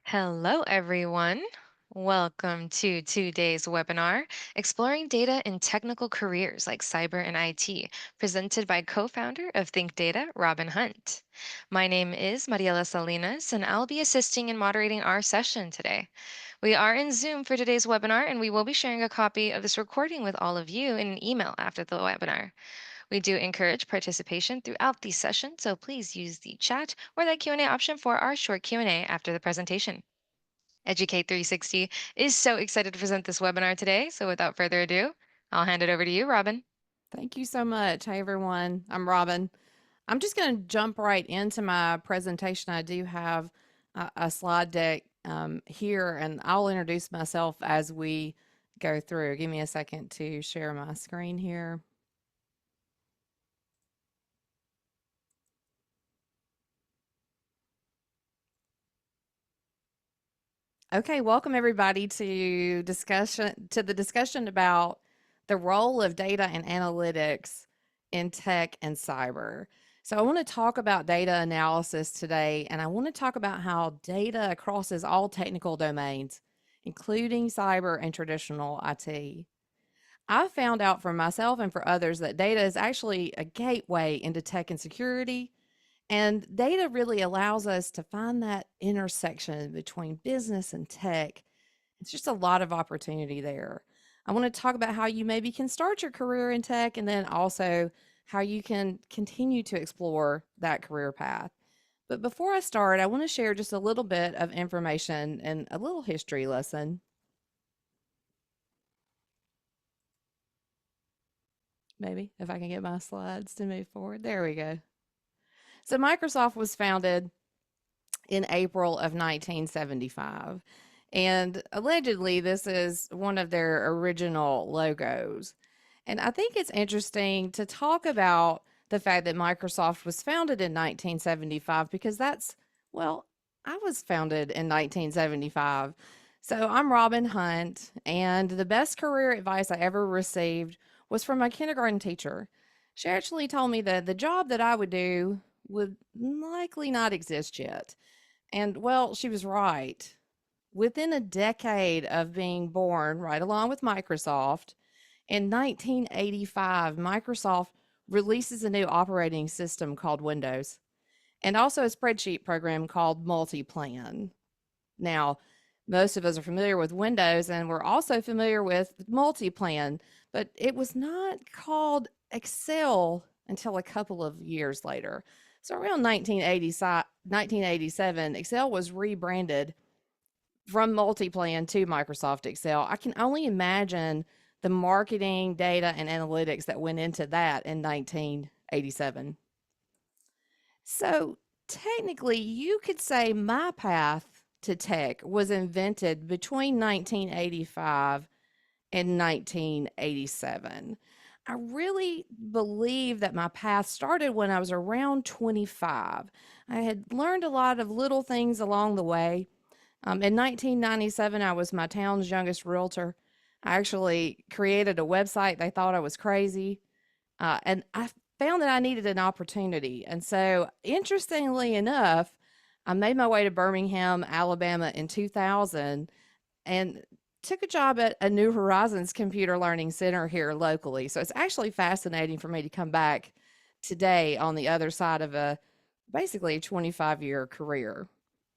Hello, everyone. Welcome to today's webinar, Exploring Data in Technical Careers like Cyber and IT, presented by co-founder of Think Data, Robin Hunt. My name is Mariela Salinas, and I'll be assisting and moderating our session today. We are in Zoom for today's webinar, and we will be sharing a copy of this recording with all of you in an email after the webinar. We do encourage participation throughout the session, so please use the chat or that Q&A option for our short Q&A after the presentation. Educate 360 is so excited to present this webinar today. So without further ado, I'll hand it over to you, Robin. Thank you so much. Hi, everyone. I'm Robin. I'm just going to jump right into my presentation. I do have a slide deck here, and I'll introduce myself as we go through. Give me a second to share my screen here. Okay, welcome everybody to the discussion about the role of data and analytics in tech and cyber. So I want to talk about data analysis today, and I want to talk about how data crosses all technical domains, including cyber and traditional IT. I found out for myself and for others that data is actually a gateway into tech and security, and data really allows us to find that intersection between business and tech. It's just a lot of opportunity there. I want to talk about how you maybe can start your career in tech and then also how you can continue to explore that career path. But before I start, I want to share just a little bit of information and a little history lesson. Maybe if I can get my slides to move forward. There we go. So Microsoft was founded in April of 1975. And allegedly, this is one of their original logos. And I think it's interesting to talk about the fact that Microsoft was founded in 1975 because well, I was founded in 1975. So I'm Robin Hunt, and the best career advice I ever received was from my kindergarten teacher. She actually told me that the job that I would do would likely not exist yet. And well, she was right. Within a decade of being born, right along with Microsoft, in 1985, Microsoft releases a new operating system called Windows and also a spreadsheet program called Multiplan. Now, most of us are familiar with Windows and we're also familiar with Multiplan, but it was not called Excel until a couple of years later. So around 1987, Excel was rebranded from Multiplan to Microsoft Excel. I can only imagine the marketing, data, and analytics that went into that in 1987. So technically, you could say my path to tech was invented between 1985 and 1987. I really believe that my path started when I was around 25. I had learned a lot of little things along the way. In 1997, I was my town's youngest realtor. I actually created a website. They thought I was crazy. And I found that I needed an opportunity. And so, interestingly enough, I made my way to Birmingham, Alabama in 2000 and took a job at a New Horizons Computer Learning Center here locally. So, it's actually fascinating for me to come back today on the other side of basically a 25-year career.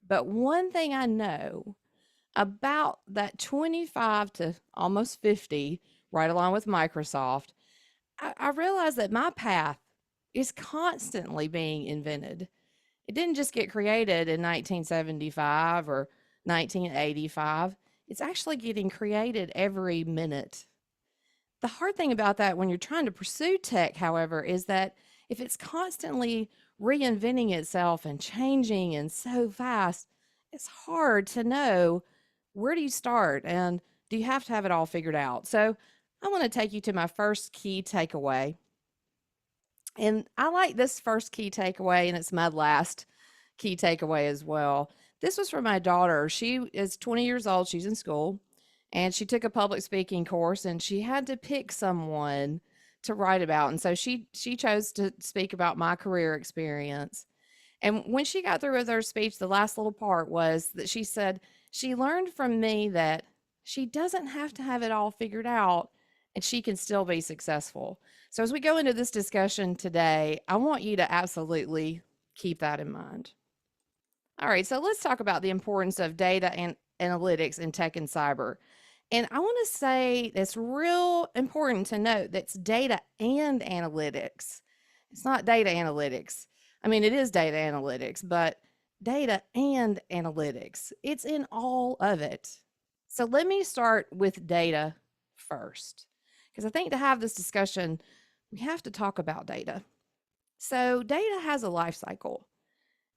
But one thing I know about that 25 to almost 50, right along with Microsoft, I realized that my path is constantly being invented. It didn't just get created in 1975 or 1985. It's actually getting created every minute. The hard thing about that when you're trying to pursue tech, however, is that if it's constantly reinventing itself and changing and so fast, it's hard to know where do you start and do you have to have it all figured out. So I want to take you to my first key takeaway. And I like this first key takeaway, and it's my last key takeaway as well. This was from my daughter. She is 20 years old. She's in school and she took a public speaking course and she had to pick someone to write about. And so she chose to speak about my career experience. And when she got through with her speech, the last little part was that she said, she learned from me that she doesn't have to have it all figured out and she can still be successful. So, as we go into this discussion today, I want you to absolutely keep that in mind. All right, so let's talk about the importance of data and analytics in tech and cyber. And I want to say it's real important to note that's data and analytics. It's not data analytics. I mean, it is data analytics, but data and analytics, it's in all of it. So let me start with data first, because I think to have this discussion, we have to talk about data. So, data has a life cycle.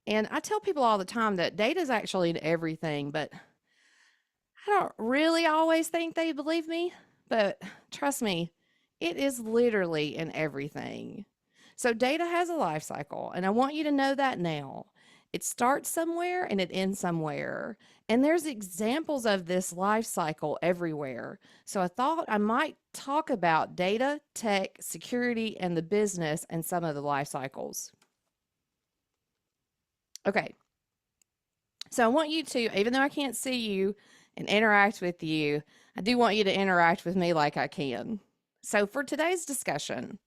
And I tell people all the time that data is actually in everything, but I don't really always think they believe me. But trust me, it is literally in everything. So data has a life cycle, and I want you to know that now. It starts somewhere and it ends somewhere. And there's examples of this life cycle everywhere. So I thought I might talk about data, tech, security, and the business and some of the life cycles. Okay, so I want you to, even though I can't see you and interact with you, I do want you to interact with me like I can. So for today's discussion,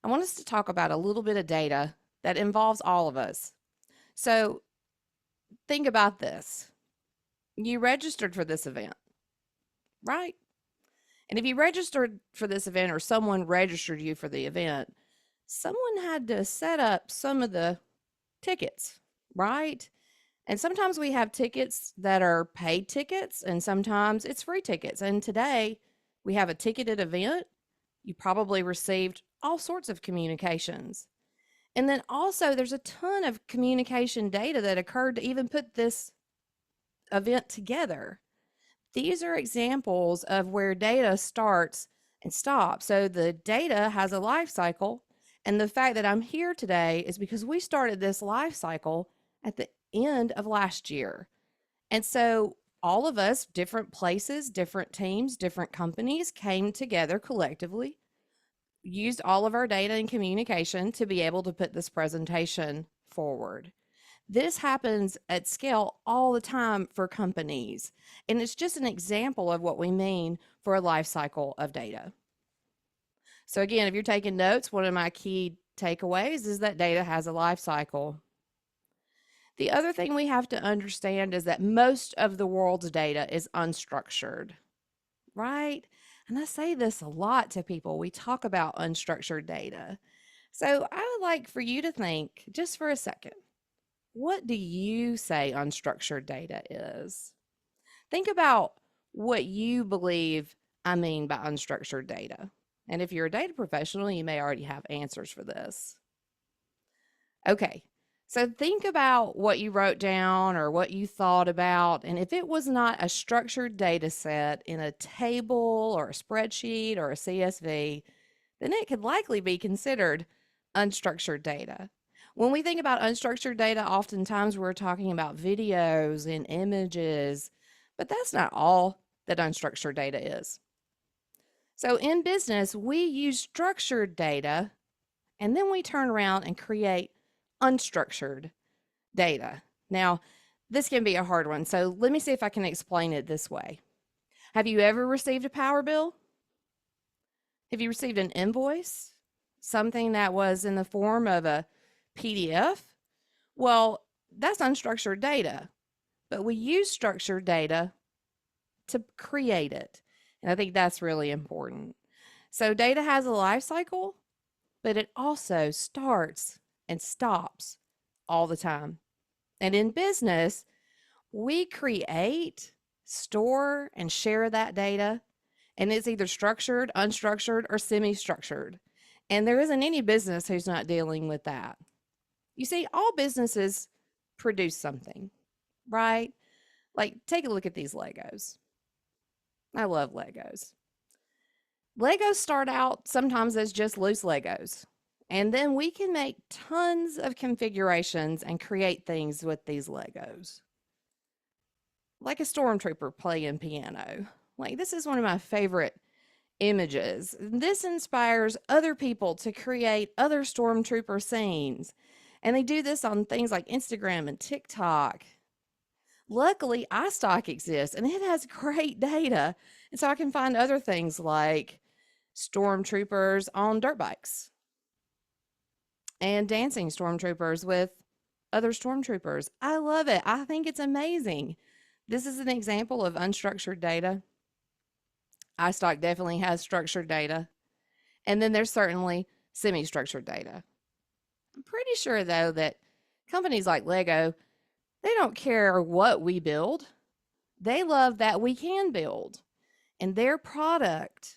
I want us to talk about a little bit of data that involves all of us. So think about this. You registered for this event, right? And if you registered for this event or someone registered you for the event, someone had to set up some of the tickets, right? And sometimes we have tickets that are paid tickets, and sometimes it's free tickets. And today we have a ticketed event. You probably received all sorts of communications. And then also, there's a ton of communication data that occurred to even put this event together. These are examples of where data starts and stops. So the data has a life cycle. And the fact that I'm here today is because we started this life cycle at the end of last year. And so all of us, different places, different teams, different companies came together collectively, used all of our data and communication to be able to put this presentation forward. This happens at scale all the time for companies. And it's just an example of what we mean for a life cycle of data. So, again, if you're taking notes, one of my key takeaways is that data has a life cycle. The other thing we have to understand is that most of the world's data is unstructured, right? And I say this a lot to people. We talk about unstructured data. So I would like for you to think just for a second, what do you say unstructured data is? Think about what you believe I mean by unstructured data. And if you're a data professional, you may already have answers for this. Okay, so think about what you wrote down or what you thought about. And if it was not a structured data set in a table or a spreadsheet or a CSV, then it could likely be considered unstructured data. When we think about unstructured data, oftentimes we're talking about videos and images, but that's not all that unstructured data is. So in business, we use structured data and then we turn around and create unstructured data. Now, this can be a hard one, so let me see if I can explain it this way. Have you ever received a power bill? Have you received an invoice? Something that was in the form of a PDF? Well, that's unstructured data, but we use structured data to create it. And I think that's really important. So, data has a life cycle, but it also starts and stops all the time. And in business, we create, store, and share that data, and it's either structured, unstructured, or semi structured. And there isn't any business who's not dealing with that. You see, all businesses produce something, right? Like, take a look at these Legos. I love Legos. Legos start out sometimes as just loose Legos. And then we can make tons of configurations and create things with these Legos. Like a stormtrooper playing piano. Like, this is one of my favorite images. This inspires other people to create other stormtrooper scenes. And they do this on things like Instagram and TikTok. Luckily, iStock exists and it has great data. And so I can find other things like stormtroopers on dirt bikes and dancing stormtroopers with other stormtroopers. I love it. I think it's amazing. This is an example of unstructured data. iStock definitely has structured data. And then there's certainly semi structured data. I'm pretty sure, though, that companies like Lego, they don't care what we build. They love that we can build. And their product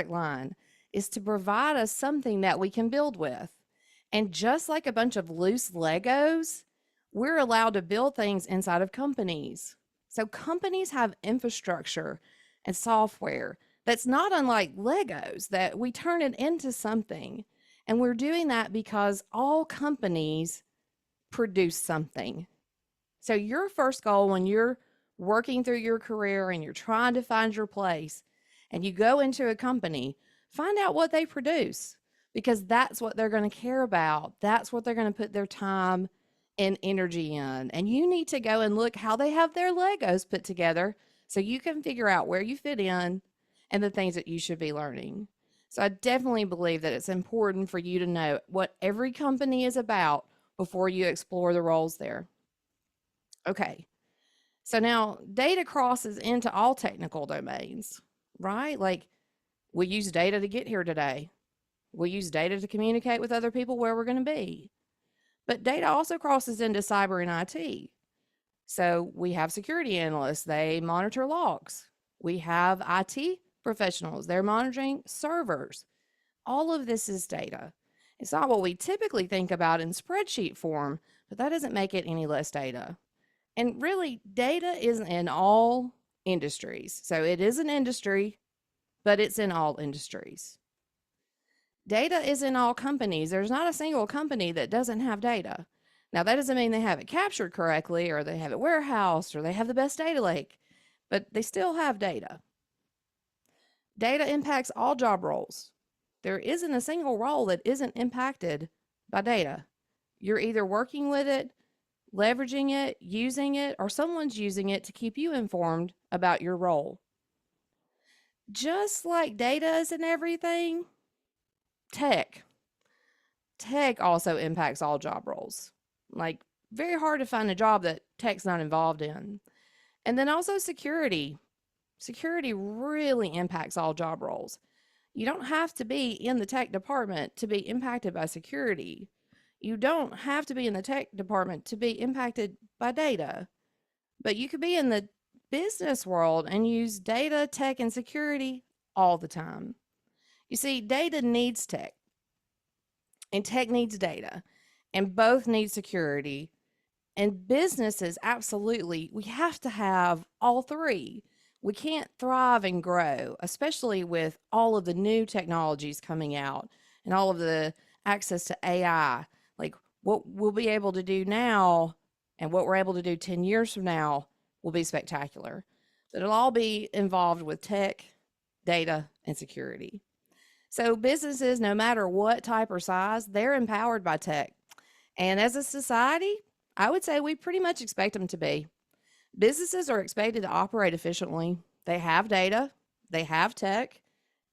line is to provide us something that we can build with. And just like a bunch of loose Legos, we're allowed to build things inside of companies. So companies have infrastructure and software that's not unlike Legos, that we turn it into something. And we're doing that because all companies produce something. So your first goal when you're working through your career and you're trying to find your place and you go into a company, find out what they produce because that's what they're going to care about. That's what they're going to put their time and energy in. And you need to go and look how they have their Legos put together so you can figure out where you fit in and the things that you should be learning. So I definitely believe that it's important for you to know what every company is about before you explore the roles there. Okay. So now data crosses into all technical domains, right? Like we use data to get here today. We use data to communicate with other people where we're going to be. But data also crosses into cyber and IT. So we have security analysts, they monitor logs. We have IT professionals, they're monitoring servers. All of this is data. It's not what we typically think about in spreadsheet form, but that doesn't make it any less data. And really, data is in all industries. So it is an industry, but it's in all industries. Data is in all companies. There's not a single company that doesn't have data. Now, that doesn't mean they have it captured correctly or they have it warehoused or they have the best data lake, but they still have data. Data impacts all job roles. There isn't a single role that isn't impacted by data. You're either working with it, leveraging it, using it, or someone's using it to keep you informed about your role. Just like data is in everything, tech. Tech also impacts all job roles. Like, very hard to find a job that tech's not involved in. And then also security. Security really impacts all job roles. You don't have to be in the tech department to be impacted by security. You don't have to be in the tech department to be impacted by data. But you could be in the business world and use data, tech, and security all the time. You see, data needs tech, and tech needs data, and both need security. And businesses, absolutely, we have to have all three. We can't thrive and grow, especially with all of the new technologies coming out and all of the access to AI. Like what we'll be able to do now and what we're able to do 10 years from now will be spectacular. But it'll all be involved with tech, data, and security. So businesses, no matter what type or size, they're empowered by tech. And as a society, I would say we pretty much expect them to be. Businesses are expected to operate efficiently. They have data, they have tech,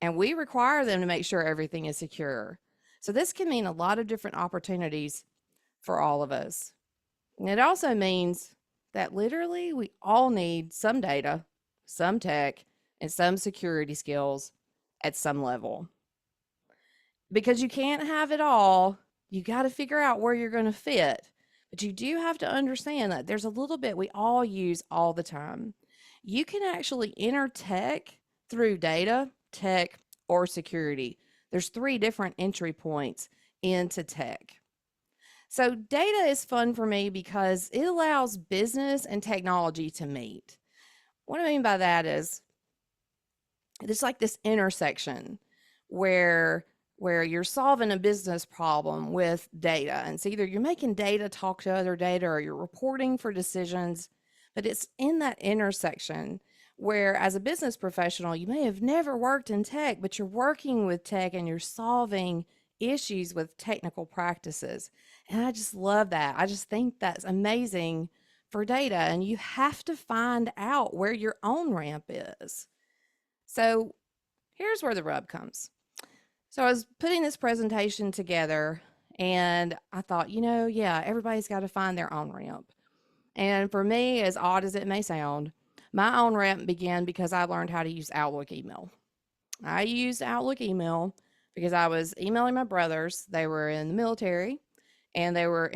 and we require them to make sure everything is secure. So this can mean a lot of different opportunities for all of us. And it also means that literally we all need some data, some tech, and some security skills at some level. Because you can't have it all, you got to figure out where you're going to fit. But you do have to understand that there's a little bit we all use all the time. You can actually enter tech through data, tech, or security. There's 3 different entry points into tech. So data is fun for me because it allows business and technology to meet. What I mean by that is it's like this intersection where you're solving a business problem with data. And it's either you're making data talk to other data or you're reporting for decisions, but it's in that intersection where as a business professional, you may have never worked in tech, but you're working with tech and you're solving issues with technical practices. And I just love that. I just think that's amazing for data. And you have to find out where your on ramp is. So here's where the rub comes. So I was putting this presentation together and I thought, yeah, everybody's got to find their on ramp. And for me, as odd as it may sound, my on ramp began because I learned how to use Outlook email. I used Outlook email because I was emailing my brothers. They were in the military and they were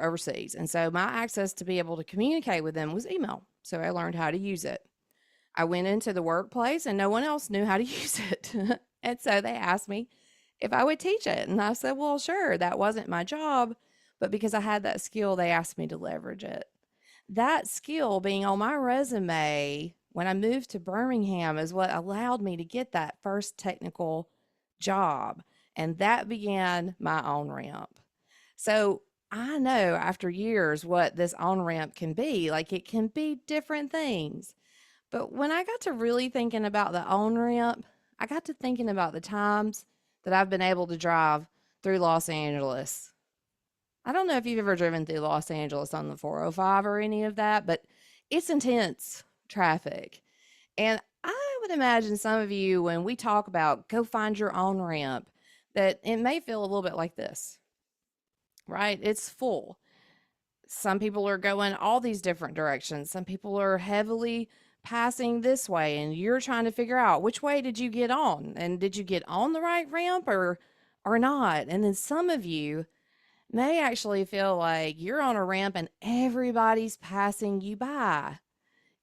overseas. And so my access to be able to communicate with them was email. So I learned how to use it. I went into the workplace and no one else knew how to use it. And so they asked me if I would teach it. And I said, well, sure, that wasn't my job. But because I had that skill, they asked me to leverage it. That skill being on my resume when I moved to Birmingham is what allowed me to get that first technical job. And that began my on ramp. So I know after years what this on ramp can be. Like it can be different things. But when I got to really thinking about the on ramp, I got to thinking about the times that I've been able to drive through Los Angeles. I don't know if you've ever driven through Los Angeles on the 405 or any of that, but it's intense traffic. And I would imagine some of you, when we talk about go find your on ramp, that it may feel a little bit like this, right? It's full. Some people are going all these different directions. Some people are heavily passing this way, and you're trying to figure out which way did you get on, and did you get on the right ramp or not? And then some of you may actually feel like you're on a ramp and everybody's passing you by.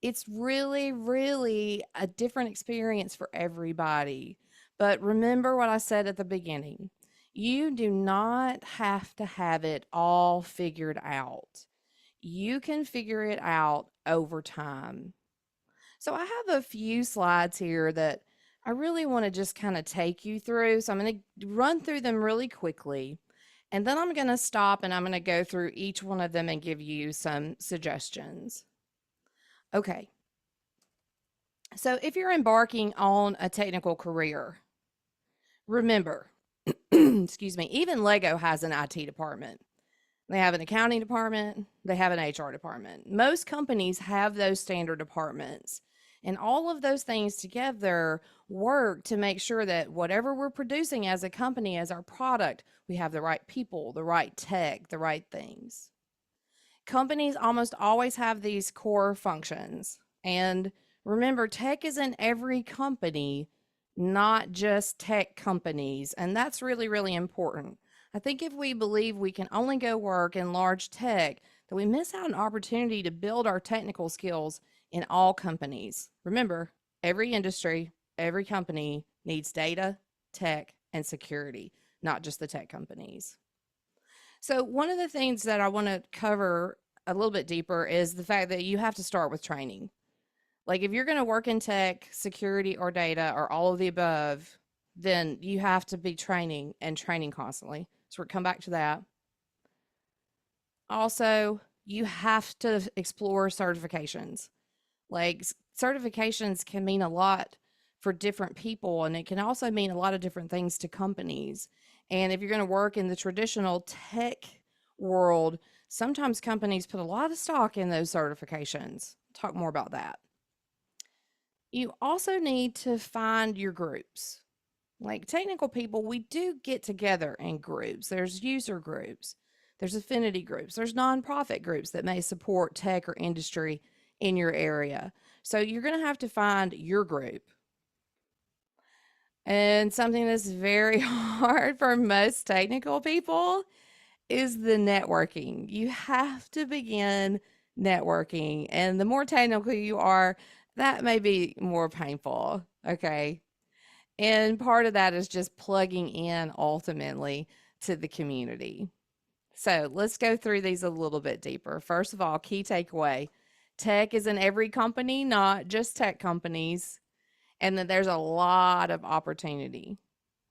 It's really, really a different experience for everybody. But remember what I said at the beginning. You do not have to have it all figured out. You can figure it out over time. So I have a few slides here that I really want to just kind of take you through. So I'm going to run through them really quickly. And then I'm going to stop and I'm going to go through each one of them and give you some suggestions. Okay. So if you're embarking on a technical career, remember, excuse me, even Lego has an IT department. They have an accounting department, they have an HR department. Most companies have those standard departments. And all of those things together work to make sure that whatever we're producing as a company, as our product, we have the right people, the right tech, the right things. Companies almost always have these core functions. And remember, tech is in every company, not just tech companies. And that's really, really important. I think if we believe we can only go work in large tech, that we miss out an opportunity to build our technical skills in all companies. Remember, every industry, every company needs data, tech, and security, not just the tech companies. So, one of the things that I want to cover a little bit deeper is the fact that you have to start with training. Like, if you're going to work in tech, security, or data, or all of the above, then you have to be training and training constantly. So, we'll come back to that. Also, you have to explore certifications. Like, certifications can mean a lot for different people, and it can also mean a lot of different things to companies. And if you're going to work in the traditional tech world, sometimes companies put a lot of stock in those certifications. Talk more about that. You also need to find your groups. Like technical people, we do get together in groups. There's user groups, there's affinity groups, there's nonprofit groups that may support tech or industry in your area. So you're going to have to find your group. And something that's very hard for most technical people is the networking. You have to begin networking. And the more technical you are, that may be more painful. Okay. And part of that is just plugging in ultimately to the community. So let's go through these a little bit deeper. First of all, key takeaway: tech is in every company, not just tech companies, and that there's a lot of opportunity.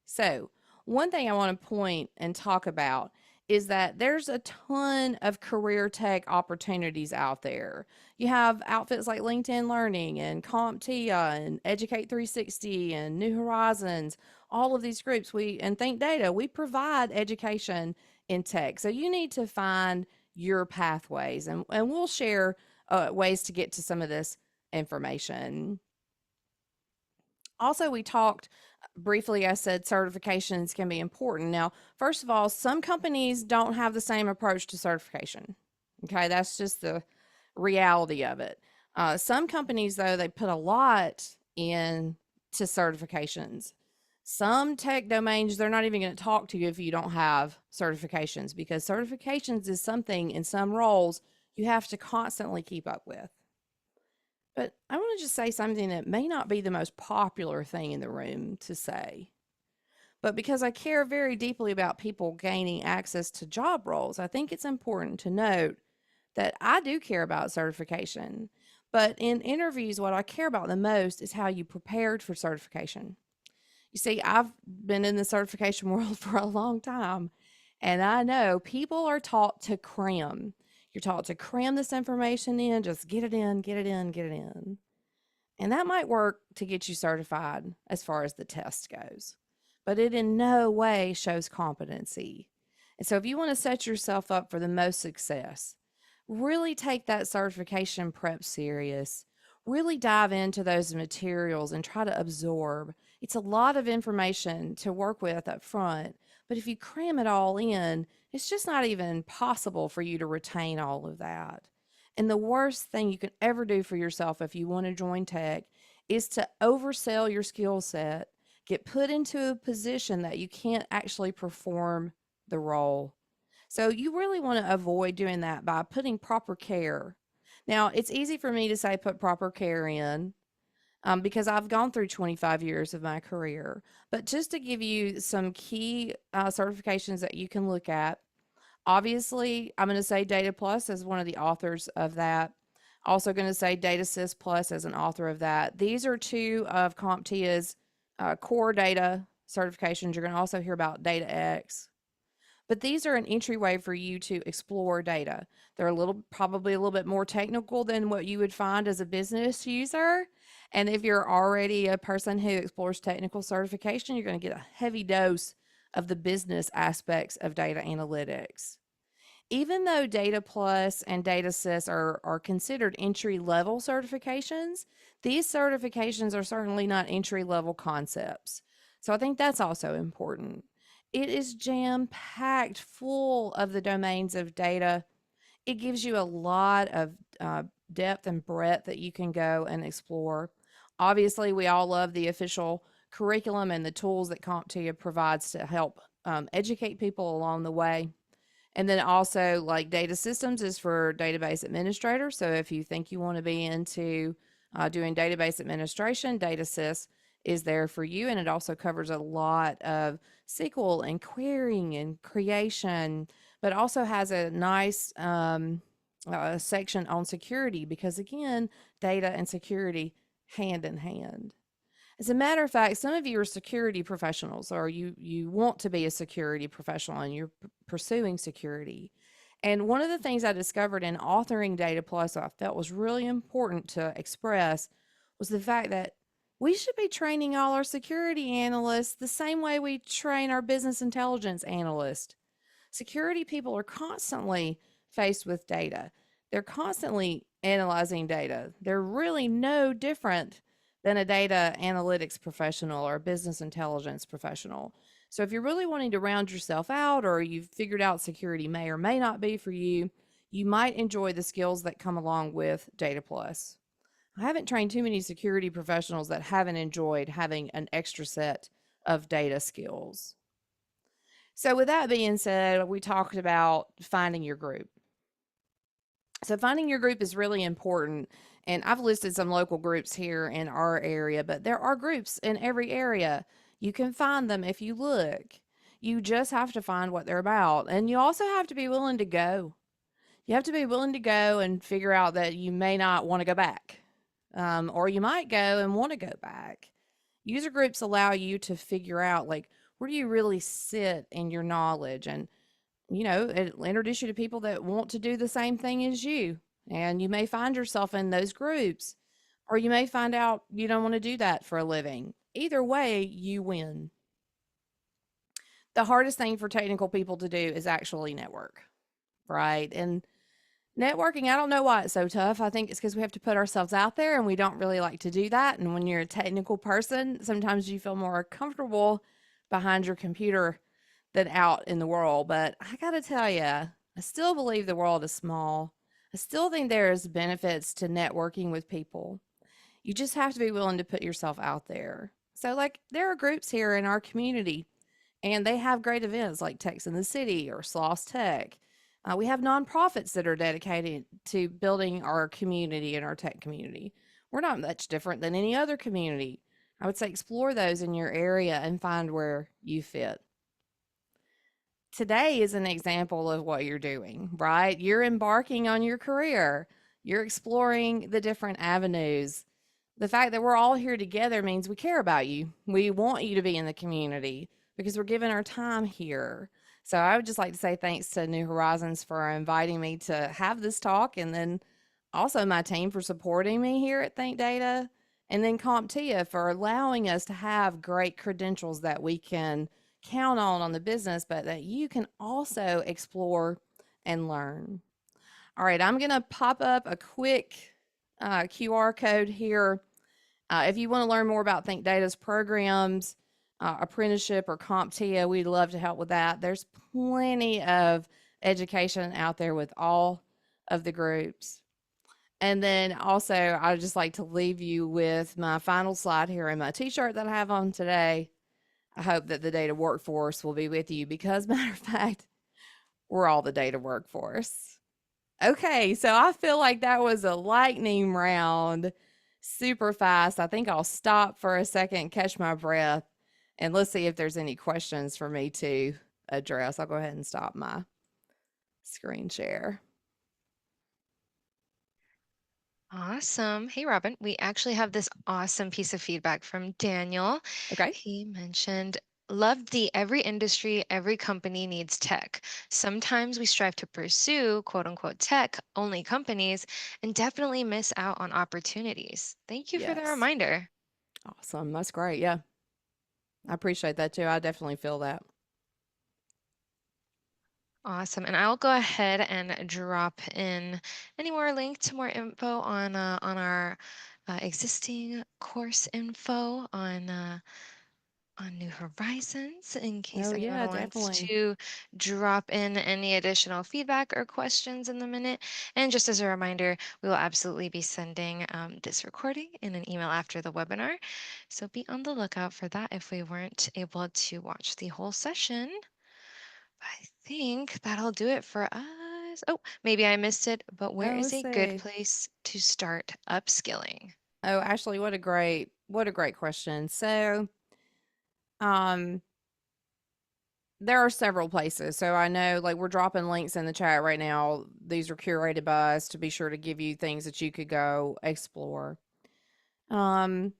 So, one thing I want to point and talk about is that there's a ton of career tech opportunities out there. You have outfits like LinkedIn Learning and CompTIA and Educate 360 and New Horizons, all of these groups. We and Think Data, we provide education in tech. So you need to find your pathways, and we'll share ways to get to some of this information. Also, we talked briefly, I said certifications can be important. Now, first of all, some companies don't have the same approach to certification. Okay, that's just the reality of it. Some companies, though, they put a lot in to certifications. Some tech domains, they're not even going to talk to you if you don't have certifications, because certifications is something in some roles you have to constantly keep up with. But I want to just say something that may not be the most popular thing in the room to say. But because I care very deeply about people gaining access to job roles, I think it's important to note that I do care about certification. But in interviews, what I care about the most is how you prepared for certification. You see, I've been in the certification world for a long time, and I know people are taught to cram. You're taught to cram this information in, just get it in, get it in, get it in. And that might work to get you certified as far as the test goes, but it in no way shows competency. And so, if you want to set yourself up for the most success, really take that certification prep serious. Really dive into those materials and try to absorb. It's a lot of information to work with up front, but if you cram it all in, it's just not even possible for you to retain all of that. And the worst thing you can ever do for yourself if you want to join tech is to oversell your skill set, get put into a position that you can't actually perform the role. So you really want to avoid doing that by putting proper care. Now, it's easy for me to say put proper care in because I've gone through 25 years of my career. But just to give you some key certifications that you can look at, obviously, I'm going to say Data Plus as one of the authors of that. Also, going to say DataSys Plus as an author of that. These are two of CompTIA's core data certifications. You're going to also hear about DataX. But these are an entryway for you to explore data. They're probably a little bit more technical than what you would find as a business user. And if you're already a person who explores technical certification, you're going to get a heavy dose of the business aspects of data analytics. Even though Data Plus and DataSys are considered entry level certifications, these certifications are certainly not entry level concepts. So I think that's also important. It is jam packed full of the domains of data. It gives you a lot of depth and breadth that you can go and explore. Obviously, we all love the official curriculum and the tools that CompTIA provides to help educate people along the way. And then also, like data systems is for database administrators. So if you think you want to be into doing database administration, DataSys is there for you. And it also covers a lot of SQL and querying and creation, but also has a nice section on security because, again, data and security hand in hand. As a matter of fact, some of you are security professionals, or you want to be a security professional and you're pursuing security. And one of the things I discovered in authoring Data Plus I felt was really important to express was the fact that we should be training all our security analysts the same way we train our business intelligence analysts. Security people are constantly faced with data. They're constantly analyzing data. They're really no different than a data analytics professional or a business intelligence professional. So if you're really wanting to round yourself out or you've figured out security may or may not be for you, you might enjoy the skills that come along with Data Plus. I haven't trained too many security professionals that haven't enjoyed having an extra set of data skills. So with that being said, we talked about finding your group. So finding your group is really important. And I've listed some local groups here in our area, but there are groups in every area. You can find them if you look. You just have to find what they're about. And you also have to be willing to go. You have to be willing to go and figure out that you may not want to go back. Or you might go and want to go back. User groups allow you to figure out, like, where do you really sit in your knowledge, and it'll introduce you to people that want to do the same thing as you. And you may find yourself in those groups, or you may find out you don't want to do that for a living. Either way, you win. The hardest thing for technical people to do is actually network, right? And networking, I don't know why it's so tough. I think it's because we have to put ourselves out there and we don't really like to do that. And when you're a technical person, sometimes you feel more comfortable behind your computer than out in the world. But I got to tell you, I still believe the world is small. I still think there's benefits to networking with people. You just have to be willing to put yourself out there. So, like, there are groups here in our community, and they have great events like Techs in the City or Sloss Tech. We have nonprofits that are dedicated to building our community and our tech community. We're not much different than any other community. I would say explore those in your area and find where you fit. Today is an example of what you're doing, right? You're embarking on your career, you're exploring the different avenues. The fact that we're all here together means we care about you. We want you to be in the community because we're giving our time here. So I would just like to say thanks to New Horizons for inviting me to have this talk, and then also my team for supporting me here at Think Data, and then CompTIA for allowing us to have great credentials that we can count on the business, but that you can also explore and learn. All right, I'm going to pop up a quick QR code here. If you want to learn more about Think Data's programs, apprenticeship, or CompTIA, we'd love to help with that. There's plenty of education out there with all of the groups. And then also, I'd just like to leave you with my final slide here in my t shirt that I have on today. I hope that the data workforce will be with you because, matter of fact, we're all the data workforce. Okay, so I feel like that was a lightning round, super fast. I think I'll stop for a second, catch my breath, and let's see if there's any questions for me to address. I'll go ahead and stop my screen share. Awesome. Hey, Robin. We actually have this awesome piece of feedback from Daniel. Okay. He mentioned, loved the every industry, every company needs tech. Sometimes we strive to pursue quote unquote tech only companies and definitely miss out on opportunities. Thank you for the Yes. reminder. Awesome. That's great. Yeah. I appreciate that too. I definitely feel that. Awesome. And I'll go ahead and drop in any more link to more info on our existing course info on New Horizons in case Oh, anyone yeah, wants definitely. to drop in any additional feedback or questions in the minute. And just as a reminder, we will absolutely be sending this recording in an email after the webinar. So be on the lookout for that if we weren't able to watch the whole session. I think that'll do it for us. Oh, maybe I missed it, but where Oh, is let's a good see. place to start upskilling? Oh, Ashley, what a great question. So, um, there are several places. So I know like we're dropping links in the chat right now. These are curated by us to be sure to give you things that you could go explore. Um,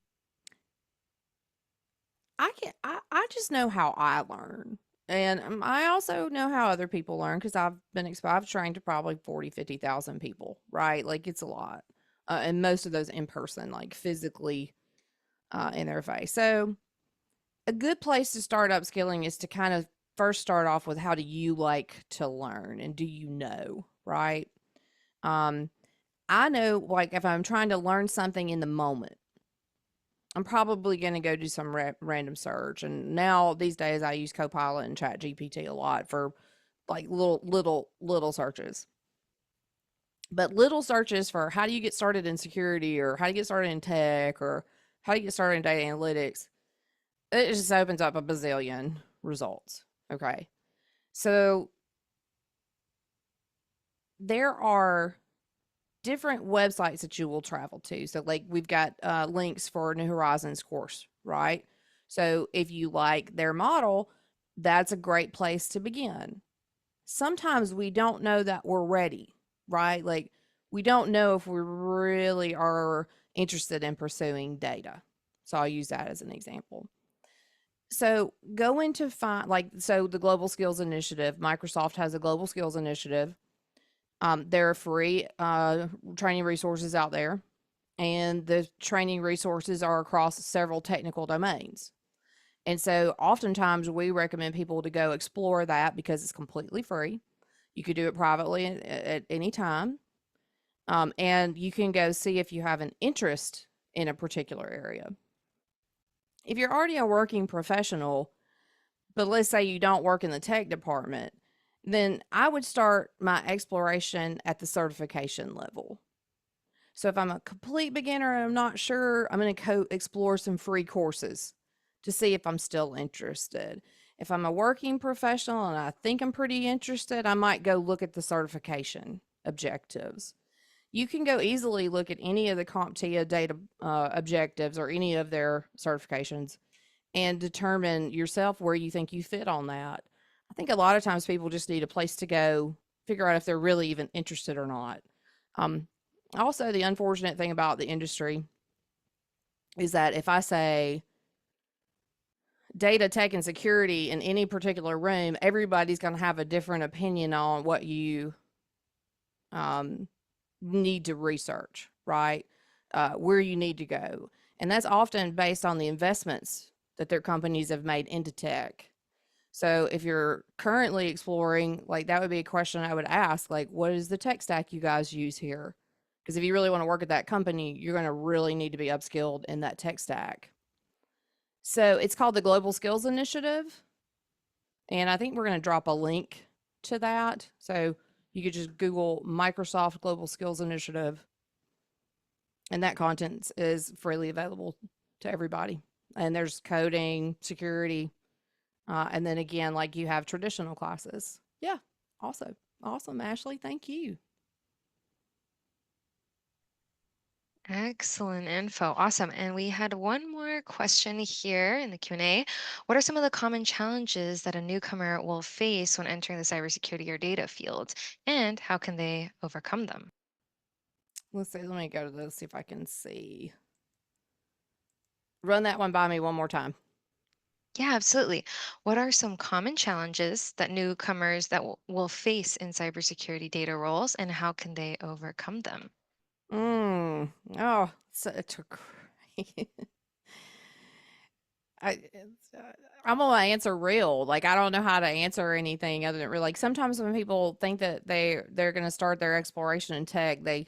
I just know how I learn. And I also know how other people learn because I've trained to probably 40, 50,000 people, right? Like it's a lot. And most of those in person, like physically in their face. So a good place to start upskilling is to kind of first start off with how do you like to learn and do you know, right? Um, I know like if I'm trying to learn something in the moment, I'm probably going to go do some random search. And now these days I use Copilot and Chat GPT a lot for like little searches. But little searches for how do you get started in security or how do you get started in tech or how do you get started in data analytics, it just opens up a bazillion results. Okay. So there are different websites that you will travel to. So, like, we've got links for New Horizons course, right? So, if you like their model, that's a great place to begin. Sometimes we don't know that we're ready, right? Like, we don't know if we really are interested in pursuing data. So, I'll use that as an example. So go into find like so the Global Skills Initiative. Microsoft has a Global Skills Initiative. There are free training resources out there, and the training resources are across several technical domains. And so oftentimes we recommend people to go explore that because it's completely free. You could do it privately at any time. And you can go see if you have an interest in a particular area. If you're already a working professional, but let's say you don't work in the tech department, then I would start my exploration at the certification level. So if I'm a complete beginner and I'm not sure, I'm going to explore some free courses to see if I'm still interested. If I'm a working professional and I think I'm pretty interested, I might go look at the certification objectives. You can go easily look at any of the CompTIA data objectives or any of their certifications and determine yourself where you think you fit on that. I think a lot of times people just need a place to go, figure out if they're really even interested or not. Um, Also, the unfortunate thing about the industry is that if I say data tech and security in any particular room, everybody's going to have a different opinion on what you um, need to research, right? Where you need to go. And that's often based on the investments that their companies have made into tech. So if you're currently exploring, like that would be a question I would ask, like, what is the tech stack you guys use here? Because if you really want to work at that company, you're going to really need to be upskilled in that tech stack. So it's called the Global Skills Initiative. And I think we're going to drop a link to that. So you could just Google Microsoft Global Skills Initiative, and that content is freely available to everybody. And there's coding, security, and then again, like you have traditional classes. Yeah, also awesome, Ashley. Thank you. Excellent info. Awesome. And we had one more question here in the Q&A. What are some of the common challenges that a newcomer will face when entering the cybersecurity or data field, and how can they overcome them? Let's see. Let me go to this, see if I can see. Run that one by me one more time. Yeah, absolutely. What are some common challenges that newcomers that will face in cybersecurity data roles, and how can they overcome them? Oh, such a I, I'm gonna answer real. Like I don't know how to answer anything other than real. Like sometimes when people think that they're gonna start their exploration in tech, they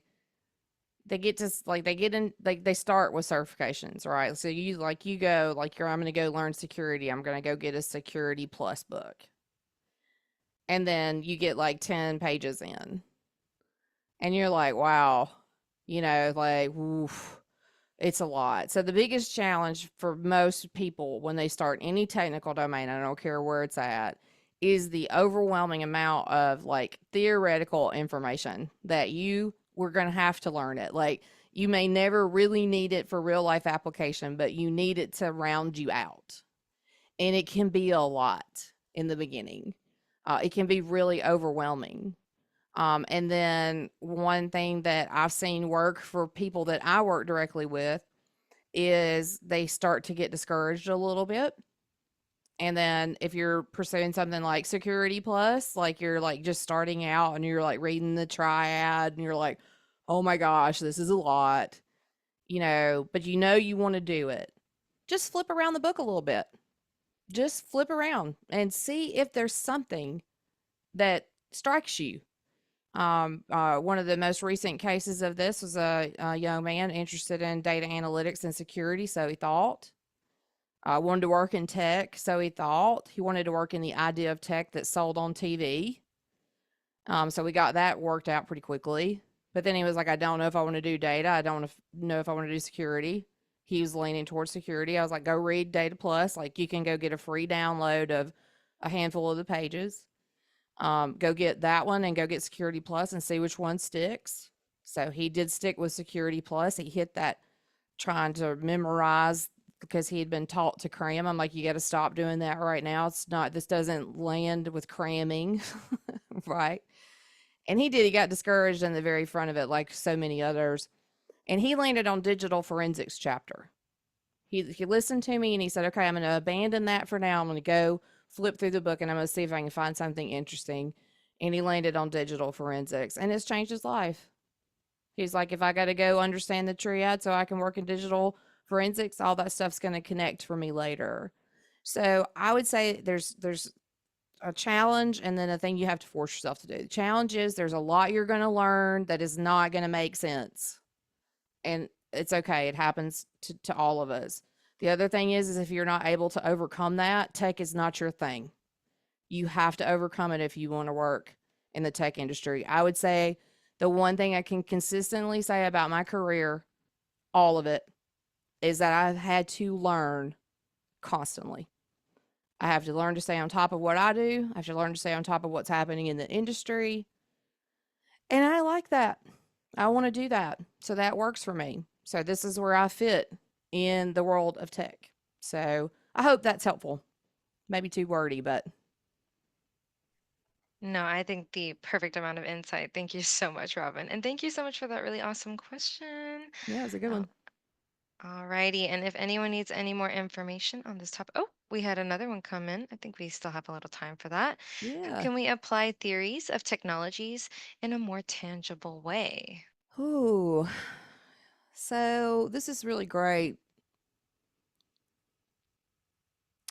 get to like they get in like they start with certifications, right? So you go like you're I'm gonna go learn security. I'm gonna go get a security plus book, and then you get like 10 pages in, and you're like, wow, like oof, it's a lot. So the biggest challenge for most people when they start any technical domain, I don't care where it's at, is the overwhelming amount of like theoretical information that you we're going to have to learn it. Like you may never really need it for real life application, but you need it to round you out. And it can be a lot in the beginning. It can be really overwhelming. And then one thing that I've seen work for people that I work directly with is they start to get discouraged a little bit. And then if you're pursuing something like Security Plus, like you're like just starting out and you're like reading the triad and you're like, oh my gosh, this is a lot, but you want to do it. Just flip around the book a little bit. Just flip around and see if there's something that strikes you. One of the most recent cases of this was a young man interested in data analytics and security, so he thought. Wanted to work in tech, so he thought. He wanted to work in the idea of tech that sold on TV. So we got that worked out pretty quickly. But then he was like, I don't know if I want to do data. I don't know if I want to do security. He was leaning towards security. I was like, go read Data Plus. Like, you can go get a free download of a handful of the pages. Go get that one and go get Security Plus and see which one sticks. So he did stick with Security Plus. He hit that trying to memorize because he had been taught to cram. I'm like, you got to stop doing that right now. This doesn't land with cramming, right? And he did. He got discouraged in the very front of it, like so many others. And he landed on digital forensics chapter. He listened to me and he said, "Okay, I'm going to abandon that for now. I'm going to go flip through the book and I'm going to see if I can find something interesting." And he landed on digital forensics, and it's changed his life. He's like, "If I got to go understand the triad so I can work in digital forensics, all that stuff's going to connect for me later." So I would say there's a challenge and then a thing you have to force yourself to do. The challenge is there's a lot you're going to learn that is not going to make sense. And it's okay. It happens to all of us. The other thing is if you're not able to overcome that, tech is not your thing. You have to overcome it if you want to work in the tech industry. I would say the one thing I can consistently say about my career, all of it, is that I've had to learn constantly. I have to learn to stay on top of what I do. I have to learn to stay on top of what's happening in the industry. And I like that. I want to do that. So that works for me. So this is where I fit in the world of tech. So I hope that's helpful. Maybe too wordy, but No, I think the perfect amount of insight. Thank you so much, Robin. And thank you so much for that really awesome question. yeah, it's a good Oh, one. alrighty. And if anyone needs any more information on this topic, oh, we had another one come in. I think we still have a little time for that. How Yeah. can we apply theories of technologies in a more tangible way? Ooh. So this is really great.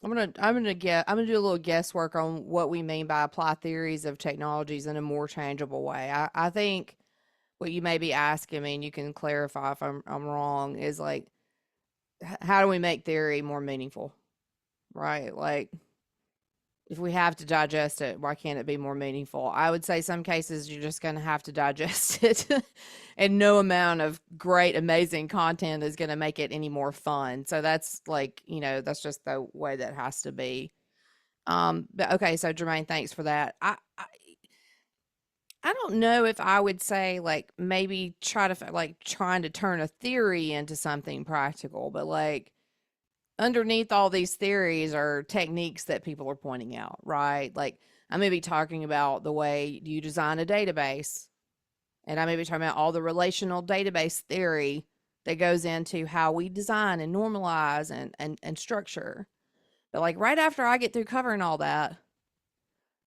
I'm gonna do a little guesswork on what we mean by apply theories of technologies in a more tangible way. I think what you may be asking me, and you can clarify if I'm wrong, is like how do we make theory more meaningful, right? Like if we have to digest it, why can't it be more meaningful? I would say some cases you're just going to have to digest it, and no amount of great, amazing content is going to make it any more fun. So that's like, that's just the way that has to be. But okay, so Jermaine, thanks for that. I don't know if I would say like maybe try to like trying to turn a theory into something practical, but like underneath all these theories are techniques that people are pointing out, right? Like I may be talking about the way you design a database, and I may be talking about all the relational database theory that goes into how we design and normalize and structure. But like right after I get through covering all that,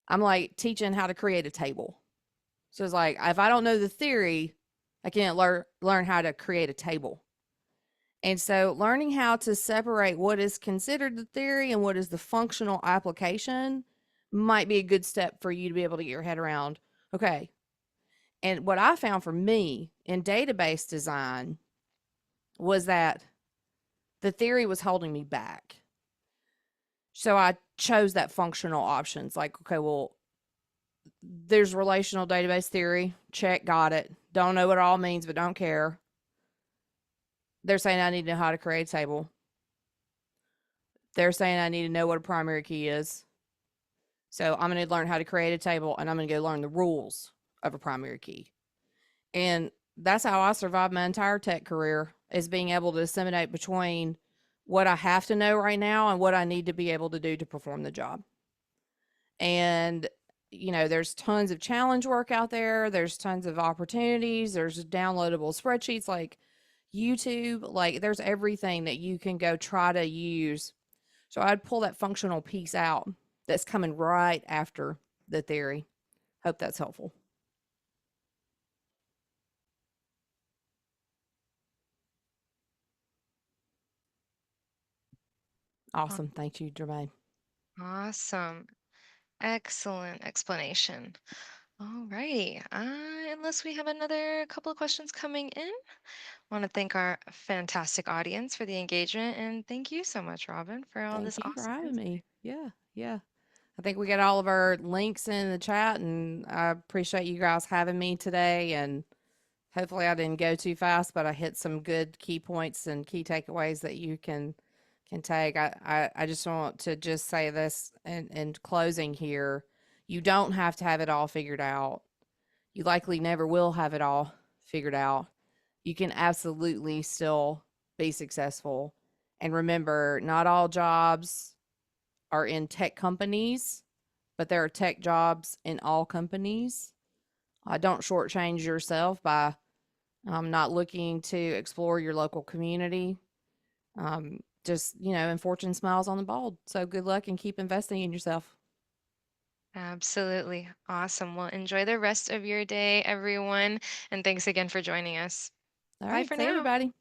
I'm like teaching how to create a table. So it's like if I don't know the theory, I can't learn how to create a table. And so learning how to separate what is considered the theory and what is the functional application might be a good step for you to be able to get your head around. Okay. And what I found for me in database design was that the theory was holding me back. So I chose that functional options like, okay, well, there's relational database theory. Check, got it. Don't know what it all means, but don't care. They're saying I need to know how to create a table. They're saying I need to know what a primary key is. So I'm going to learn how to create a table and I'm going to go learn the rules of a primary key. And that's how I survived my entire tech career is being able to disseminate between what I have to know right now and what I need to be able to do to perform the job. And there's tons of challenge work out there. There's tons of opportunities. There's downloadable spreadsheets like YouTube. Like there's everything that you can go try to use. So I'd pull that functional piece out that's coming right after the theory. Hope that's helpful. Aw- Awesome. Thank you, Jermaine. Awesome. Excellent explanation. Alrighty. Unless we have another couple of questions coming in, want to thank our fantastic audience for the engagement and thank you so much, Robin, for all Thank this you for awesome having insight. me. Yeah, yeah. I think we got all of our links in the chat, and I appreciate you guys having me today. And hopefully, I didn't go too fast, but I hit some good key points and key takeaways that you can take. I just want to just say this in closing here. You don't have to have it all figured out. You likely never will have it all figured out. You can absolutely still be successful. And remember, not all jobs are in tech companies, but there are tech jobs in all companies. Don't shortchange yourself by not looking to explore your local community. just, and fortune smiles on the bald. So good luck and keep investing in yourself. Absolutely. Awesome. Well, enjoy the rest of your day, everyone. And thanks again for joining us. All Bye right. for See now. everybody.